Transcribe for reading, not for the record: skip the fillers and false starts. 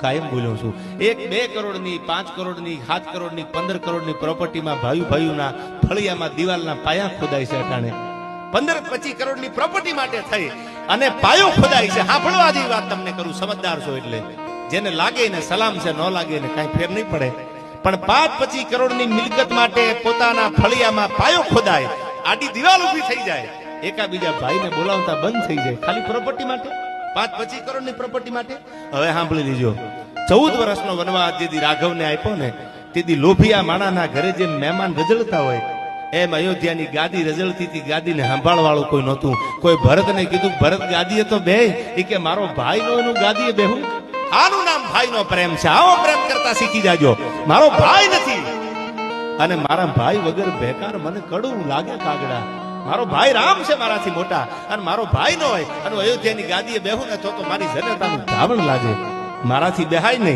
કાયમ બોલ્યો છું 1-2 કરોડની 5 કરોડની 7 કરોડની 15 કરોડની પ્રોપર્ટીમાં ભાઈઓના ફળિયામાં દિવાલના પાયા ખોદાય છે અટાણે 15-25 કરોડની પ્રોપર્ટી માટે થઈ અને પાયો ખોદાય છે. સાંભળવા જેવી વાત તમને કરું, સમજદાર છો એટલે જેને લાગે એને સલામ છે, ન લાગે એને કાંઈ ફેર નહીં પડે. પણ 5-25 કરોડની મિલકત માટે પોતાના ફળિયામાં પાયો ખોદાય, આડી દિવાલ ઊભી થઈ જાય, એકાબીજા ભાઈને બોલાવતા બંધ થઈ જાય ખાલી પ્રોપર્ટી માટે, 5-25 કરોડની પ્રોપર્ટી માટે. હવે સાંભળી લીજો, 14 વર્ષનો વનવાસ જેથી રાઘવને આપ્યો ને તેથી લોભિયા માણાના ઘરે જેમ મહેમાન રજળતા હોય એમ અયોધ્યાની ગાદી રજળતી હતી. ગાદીને સંભાળવાળું કોઈ નહોતું. કોઈ ભરતને કીધું ભરત ગાદીએ તો બે, એ કે મારો ભાઈ નો એનું ગાદીએ બેહું. આનું નામ ભાઈનો પ્રેમ છે. આવો પ્રેમ કરતા શીખી જાજો. મારો ભાઈ નથી અને મારા ભાઈ વગર બેકાર મને કડવું લાગે કાગડા. મારો ભાઈ રામ છે મારાથી મોટા, અને મારો ભાઈ ન હોય અને અયોધ્યાની ગાદીએ બેહું ને તો મારી જનતાનું ધાવણ લાગે. મારાથી બેહાય નહીં.